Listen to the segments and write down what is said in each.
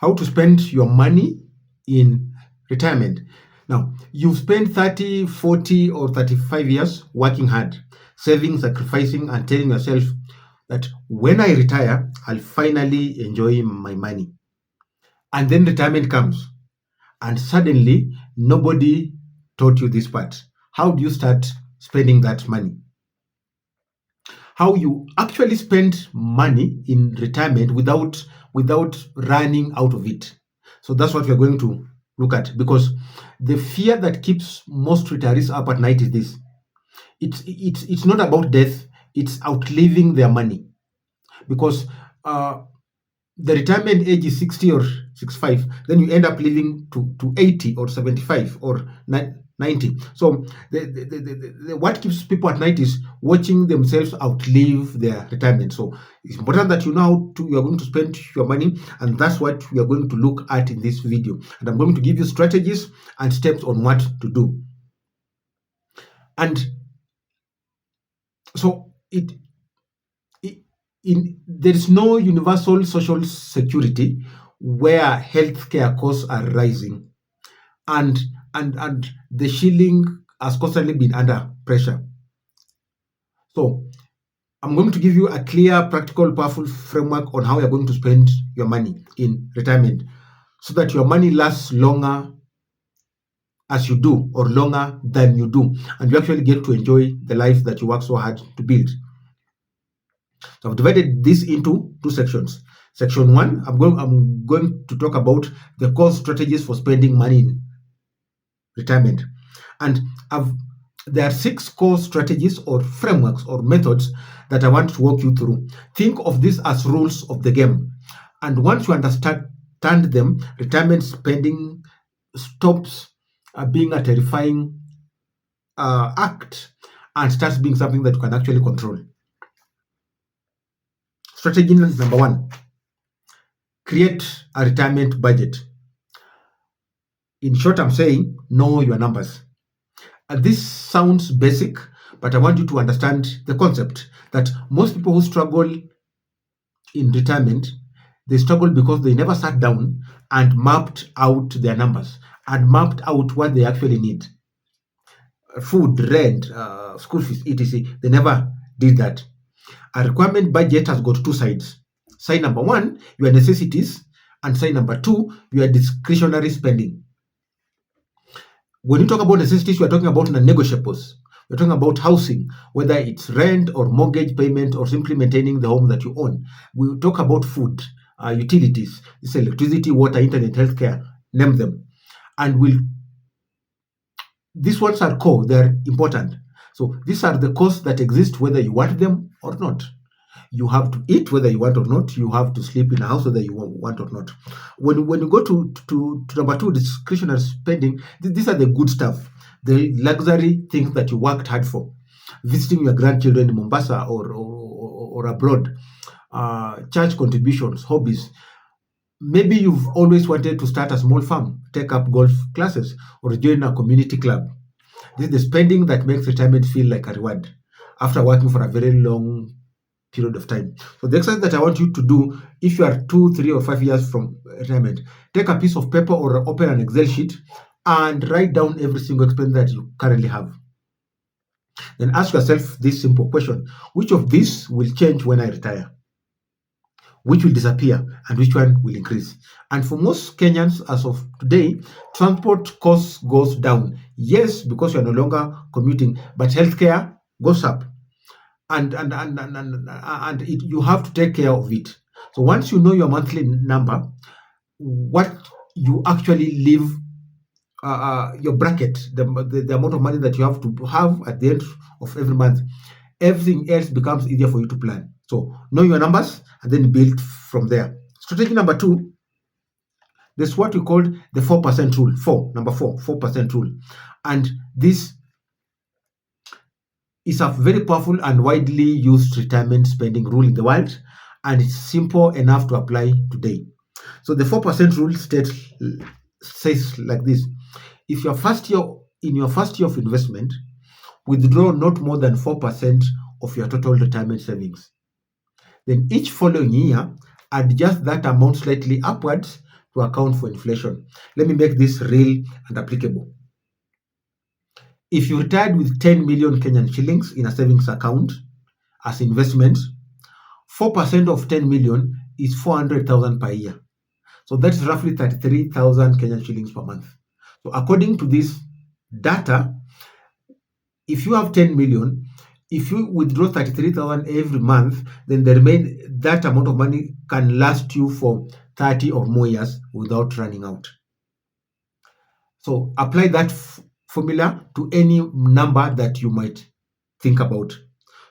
how to spend your money in retirement. Now, you've spent 30, 40, or 35 years working hard, saving, sacrificing, and telling yourself that when I retire, I'll finally enjoy my money. And then retirement comes, and suddenly nobody taught you this part. How do you start spending that money? How you actually spend money in retirement without running out of it. So that's what we're going to look at, because the fear that keeps most retirees up at night is this. It's not about death, it's outliving their money. Because the retirement age is 60 or 65, then you end up living to 80 or 75 or 90. So what keeps people at night is watching themselves outlive their retirement. So it's important that you know how you are going to spend your money, and that's what we are going to look at in this video. And I'm going to give you strategies and steps on what to do. And so there is no universal social security where healthcare costs are rising, and the shilling has constantly been under pressure. So I'm going to give you a clear, practical, powerful framework on how you're going to spend your money in retirement, so that your money lasts longer as you do, or longer than you do, and you actually get to enjoy the life that you work so hard to build. So I've divided this into two sections. Section 1, I'm going to talk about the core strategies for spending money in retirement. And there are 6 core strategies or frameworks or methods that I want to walk you through. Think of this as rules of the game. And once you understand them, retirement spending stops being a terrifying act and starts being something that you can actually control. Strategy number 1, create a retirement budget. In short, I'm saying know your numbers. And this sounds basic, but I want you to understand the concept that most people who struggle in retirement, they struggle because they never sat down and mapped out their numbers and mapped out what they actually need. Food, rent, school fees, etc. They never did that. A requirement budget has got 2 sides. Side number 1, your necessities, and side number 2, your discretionary spending. When you talk about necessities, we are talking about non-negotiables. We're talking about housing, whether it's rent or mortgage payment or simply maintaining the home that you own. We talk about food, utilities, it's electricity, water, internet, healthcare, name them. And these ones are core, they're important. So these are the costs that exist whether you want them or not. You have to eat whether you want or not. You have to sleep in a house whether you want or not. When you go to number 2, discretionary spending, these are the good stuff, the luxury things that you worked hard for. Visiting your grandchildren in Mombasa or abroad, church contributions, hobbies. Maybe you've always wanted to start a small farm, take up golf classes, or join a community club. This is the spending that makes retirement feel like a reward after working for a very long period of time. So the exercise that I want you to do, if you are 2, 3, or 5 years from retirement, take a piece of paper or open an Excel sheet and write down every single expense that you currently have. Then ask yourself this simple question: which of these will change when I retire? Which will disappear and which one will increase? And for most Kenyans as of today, transport costs goes down. Yes, because you're no longer commuting, but healthcare goes up. And you have to take care of it. So once you know your monthly number, what you actually live, your bracket, the amount of money that you have to have at the end of every month, everything else becomes easier for you to plan. So know your numbers and then build from there. Strategy number 2, there's what we call the 4% rule. 4% rule. And this is a very powerful and widely used retirement spending rule in the world, and it's simple enough to apply today. So the 4% rule says like this: if your first year of investment, withdraw not more than 4% of your total retirement savings. Then each following year, adjust that amount slightly upwards to account for inflation. Let me make this real and applicable. If you retired with 10 million Kenyan shillings in a savings account as investment, 4% of 10 million is 400,000 per year. So that's roughly 33,000 Kenyan shillings per month. So according to this data, if you have 10 million, if you withdraw 33,000 every month, then that amount of money can last you for 30 or more years without running out. So apply that formula to any number that you might think about.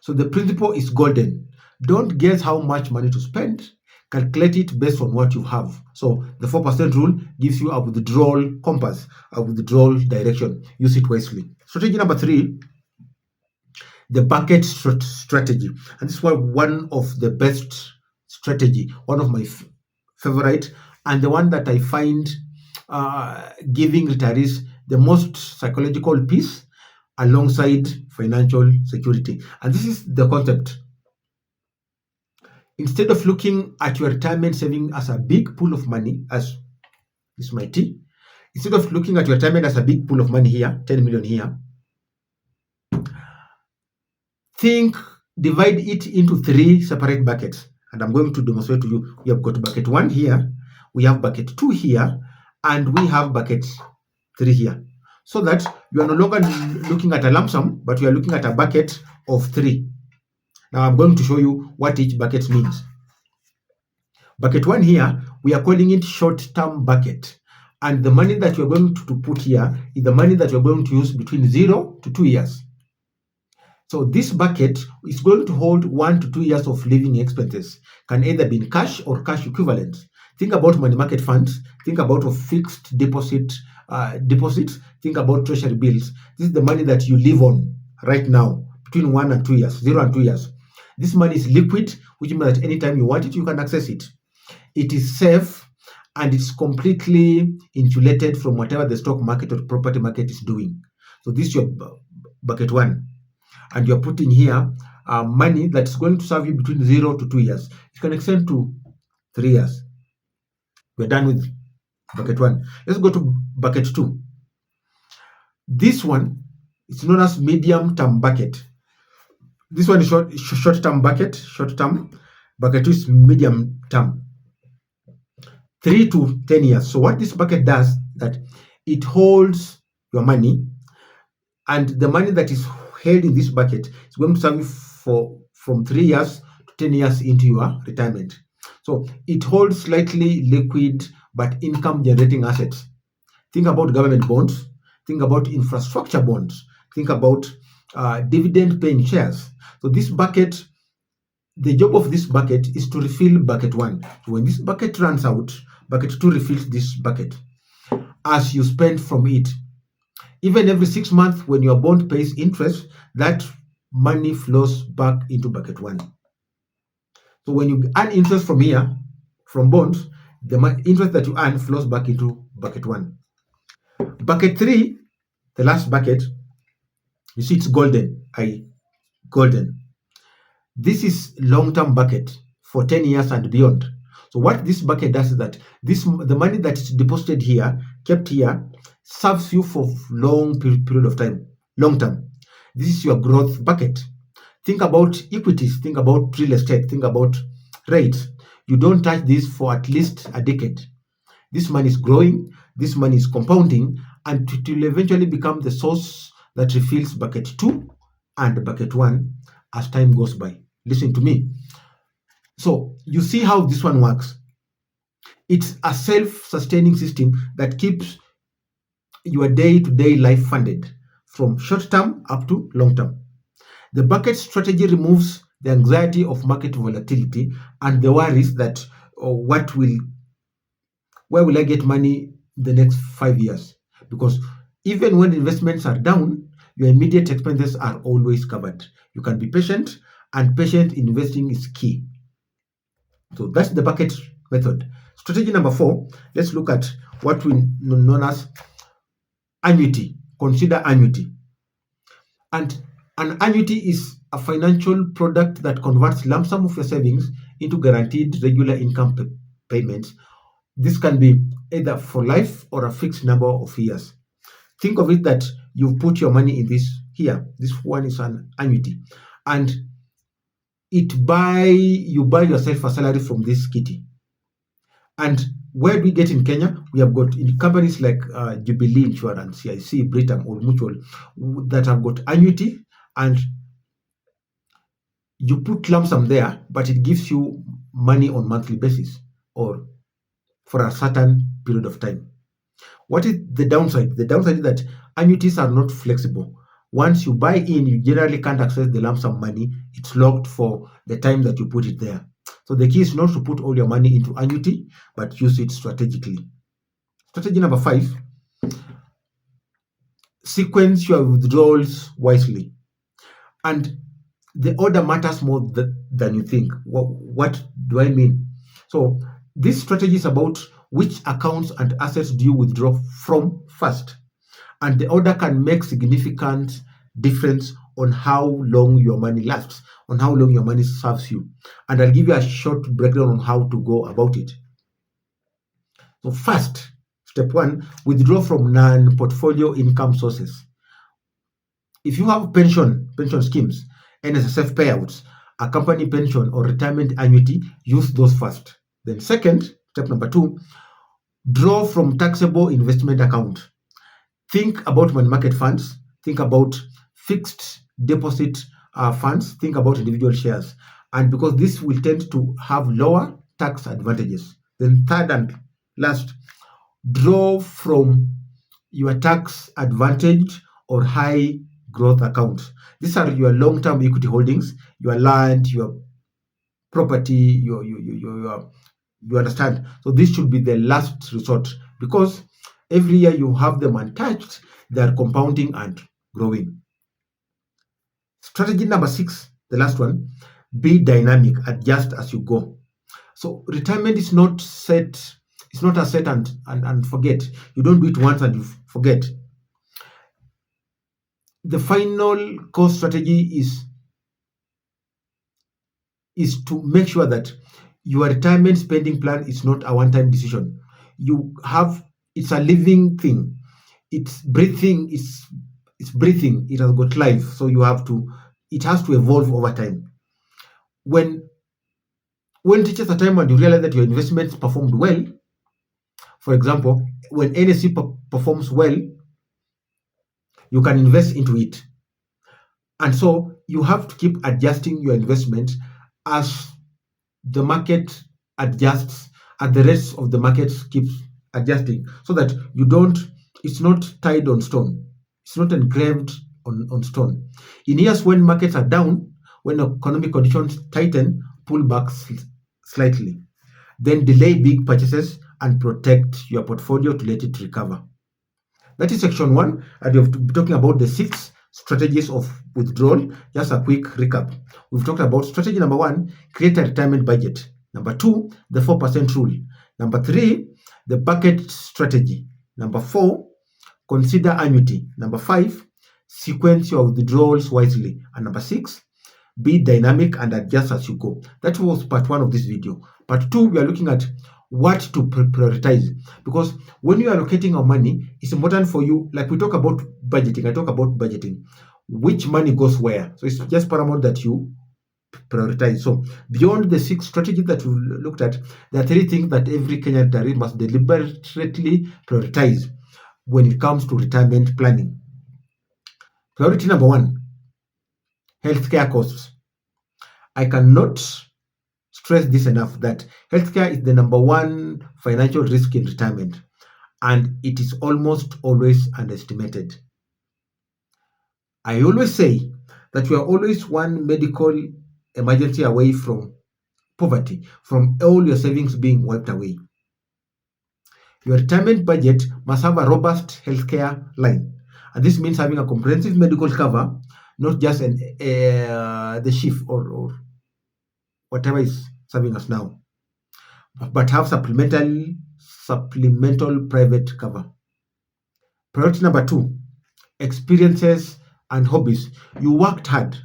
So the principle is golden. Don't guess how much money to spend. Calculate it based on what you have. So the 4% rule gives you a withdrawal compass, a withdrawal direction. Use it wisely. Strategy number 3, the bucket strategy. And this is one of the best strategy, one of my favorite, and the one that I find giving retirees the most psychological peace alongside financial security. And this is the concept. Instead of looking at your retirement saving as a big pool of money, as is my T, instead of looking at your retirement as a big pool of money here, 10 million here, divide it into 3 separate buckets. And I'm going to demonstrate to you. We have got bucket 1 here, we have bucket 2 here, and we have bucket 3 here. So that you are no longer looking at a lump sum, but you are looking at a bucket of 3. Now I'm going to show you what each bucket means. Bucket 1 here, we are calling it short-term bucket. And the money that you're going to put here is the money that you're going to use between 0 to 2 years. So this bucket is going to hold 1 to 2 years of living expenses, can either be in cash or cash equivalent. Think about money market funds, think about a fixed deposits, think about treasury bills. This is the money that you live on right now between 1 and 2 years, 0 and 2 years. This money is liquid, which means that anytime you want it, you can access it. It is safe and it's completely insulated from whatever the stock market or property market is doing. So this is your bucket 1. And you're putting here money that's going to serve you between 0 to 2 years. It can extend to 3 years. We're done with bucket 1. Let's go to bucket 2. This one is known as medium-term bucket. This one is short-term bucket, short-term. Bucket 2 is medium-term, 3 to 10 years. So what this bucket does, that it holds your money, and the money that is held in this bucket is going to serve you for from 3 years to 10 years into your retirement. So it holds slightly liquid but income generating assets. Think about government bonds, think about infrastructure bonds, think about dividend paying shares. So this bucket, the job of this bucket is to refill bucket 1. So when this bucket runs out, bucket 2 refills this bucket as you spend from it. Even every 6 months, when your bond pays interest, that money flows back into bucket 1. So when you earn interest from here, from bonds, the interest that you earn flows back into bucket 1. Bucket 3, the last bucket, you see it's golden. Golden. This is long-term bucket for 10 years and beyond. So what this bucket does is that the money that is deposited here, kept here, serves you for long period of time, long term. This is your growth bucket. Think about equities, think about real estate, think about rates. You don't touch this for at least a decade. This money is growing, this money is compounding, and it will eventually become the source that refills bucket 2 and bucket 1 as time goes by. Listen to me. So you see how this one works. It's a self-sustaining system that keeps your day-to-day life funded from short term up to long term. The bucket strategy removes the anxiety of market volatility and the worries that where will I get money the next 5 years? Because even when investments are down, your immediate expenses are always covered. You can be patient, and patient investing is key. So that's the bucket method. Strategy number 4, let's look at what we know as annuity. Consider annuity. And an annuity is a financial product that converts lump sum of your savings into guaranteed regular income payments This can be either for life or a fixed number of years. Think of it that you put your money in this here. This one is an annuity, and you buy yourself a salary from this kitty. And where do we get in Kenya? We have got in companies like Jubilee Insurance, CIC, Britam, or Mutual that have got annuity, and you put lump sum there, but it gives you money on monthly basis or for a certain period of time. What is the downside? The downside is that annuities are not flexible. Once you buy in, you generally can't access the lump sum money. It's locked for the time that you put it there. So the key is not to put all your money into annuity, but use it strategically. Strategy number 5, sequence your withdrawals wisely. And the order matters more than you think. What do I mean? So this strategy is about which accounts and assets do you withdraw from first. And the order can make significant difference on how long your money lasts, on how long your money serves you. And I'll give you a short breakdown on how to go about it. So first, step 1, withdraw from non-portfolio income sources. If you have pension schemes, NSSF payouts, a company pension or retirement annuity, use those first. Then second, step number 2, draw from taxable investment account. Think about money market funds, think about fixed deposit funds, think about individual shares. And because this will tend to have lower tax advantages. Then third and last, draw from your tax advantage or high growth accounts. These are your long-term equity holdings, your land, your property, you understand. So this should be the last resort because every year you have them untouched, they are compounding and growing. Strategy number 6, the last one, be dynamic, adjust as you go. So retirement is not set, it's not a set and forget. You don't do it once and you forget. The final core strategy is to make sure that your retirement spending plan is not a one-time decision. It's a living thing. It's breathing, it's breathing, it has got life. So it has to evolve over time. When it reaches a time when you realize that your investments performed well, for example, when NSC performs well, you can invest into it. And so you have to keep adjusting your investment as the market adjusts, as the rest of the market keeps adjusting, so that it's not tied on stone, it's not engraved on stone. In years when markets are down, when economic conditions tighten, pull back slightly. Then delay big purchases and protect your portfolio to let it recover. That is section 1, and we've been talking about the 6 strategies of withdrawal. Just a quick recap. We've talked about strategy number 1, create a retirement budget. Number 2, the 4% rule. Number 3, the bucket strategy. Number 4, consider annuity. Number 5, sequence your withdrawals wisely. And number 6, be dynamic and adjust as you go. That was part 1 of this video. Part 2, we are looking at what to prioritize, because when you are allocating your money, it's important for you, like we talk about budgeting, I talk about budgeting, which money goes where. So it's just paramount that you prioritize. So beyond the 6 strategies that we looked at, there are 3 things that every Kenyan retiree must deliberately prioritize when it comes to retirement planning. Priority number 1, healthcare costs. I cannot stress this enough, that healthcare is the number 1 financial risk in retirement, and it is almost always underestimated. I always say that you are always one medical emergency away from poverty, from all your savings being wiped away. Your retirement budget must have a robust healthcare line, and this means having a comprehensive medical cover, not just the shift or whatever is serving us now, but have supplemental private cover. Priority number 2, experiences and hobbies. You worked hard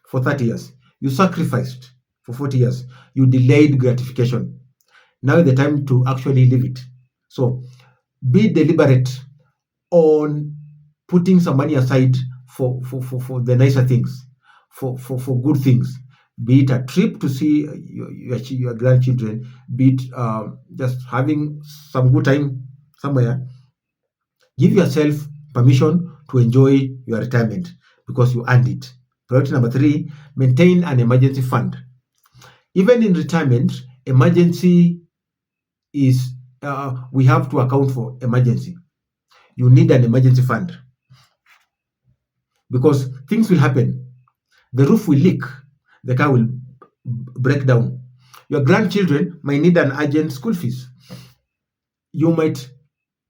for 30 years. You sacrificed for 40 years. You delayed gratification. Now is the time to actually live it. So be deliberate on putting some money aside for the nicer things, for good things. Be it a trip to see your grandchildren, be it just having some good time somewhere. Give yourself permission to enjoy your retirement because you earned it. Priority number three, maintain an emergency fund. Even in retirement, emergency is we have to account for emergency. You need an emergency fund because things will happen. The roof will leak, the car will break down. Your grandchildren might need an urgent school fees. You might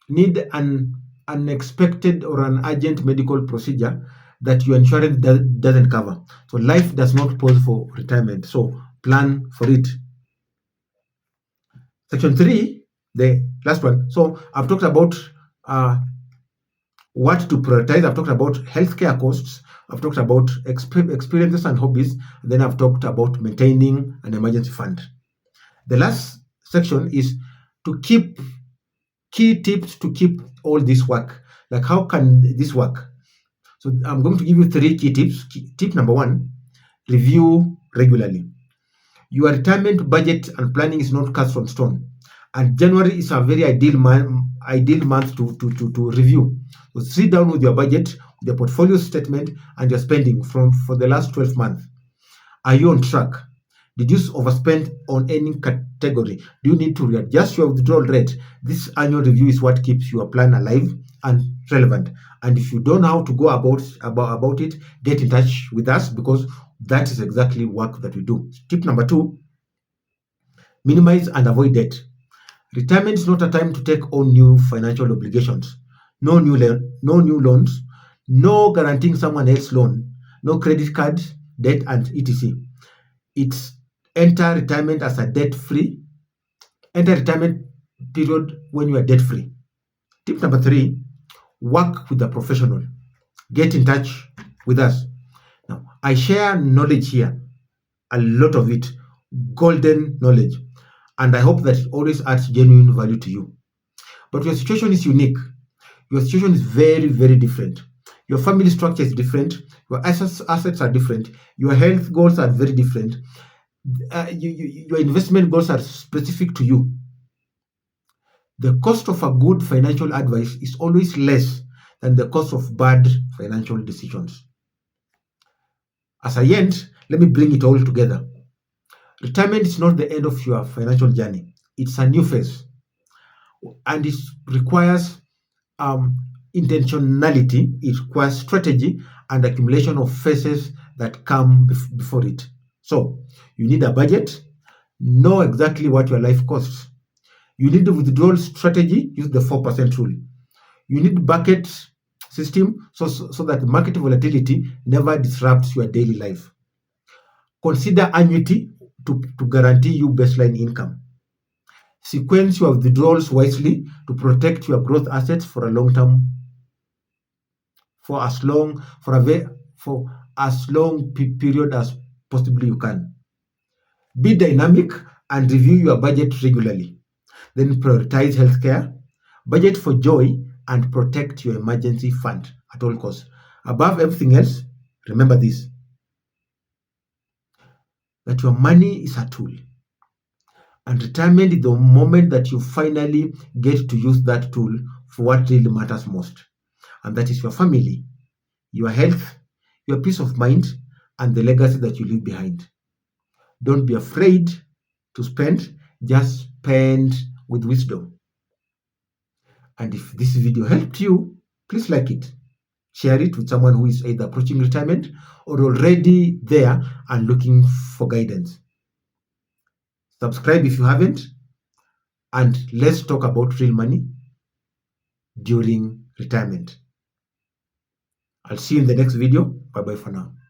need an unexpected or an urgent medical procedure that your insurance doesn't cover. So life does not pause for retirement. So plan for it. Section three, the last one. So I've talked about what to prioritize. I've talked about healthcare costs. I've talked about experiences and hobbies. Then I've talked about maintaining an emergency fund. The last section is to keep key tips to keep all this work. Like, how can this work? So I'm going to give you three key tips. Tip number one, review regularly. Your retirement budget and planning is not cast from stone. And January is a very ideal month to review. So sit down with your budget, the portfolio statement, and your spending for the last 12 months. Are you on track? Did you overspend on any category? Do you need to readjust your withdrawal rate? This annual review is what keeps your plan alive and relevant. And if you don't know how to go about it, get in touch with us because that is exactly work that we do. Tip number two, minimize and avoid debt. Retirement is not a time to take on new financial obligations. No new loans, no guaranteeing someone else's loan, no credit card debt, and etc. It's enter retirement as a debt free. Enter retirement period when you are debt free. Tip number three, work with a professional. Get in touch with us. Now, I share knowledge here, a lot of it, golden knowledge, and I hope that it always adds genuine value to you. But your situation is unique. Your situation is very, very different. Your family structure is different. Your assets are different. Your health goals are very different. Your investment goals are specific to you. The cost of a good financial advice is always less than the cost of bad financial decisions. As I end, let me bring it all together. Retirement is not the end of your financial journey, it's a new phase, and it requires um, intentionality, it requires strategy and accumulation of phases that come before it. So, you need a budget, know exactly what your life costs. You need a withdrawal strategy, use the 4% rule. You need bucket system so that market volatility never disrupts your daily life. Consider annuity to guarantee you baseline income. Sequence your withdrawals wisely to protect your growth assets for a long term, for as long for a very for as long period as possibly you can. Be dynamic and review your budget regularly. Then prioritize healthcare, budget for joy, and protect your emergency fund at all costs. Above everything else, remember this, that your money is a tool, and retirement is the moment that you finally get to use that tool for what really matters most. And that is your family, your health, your peace of mind, and the legacy that you leave behind. Don't be afraid to spend, just spend with wisdom. And if this video helped you, please like it. Share it with someone who is either approaching retirement or already there and looking for guidance. Subscribe if you haven't, and let's talk about real money during retirement. I'll see you in the next video. Bye bye for now.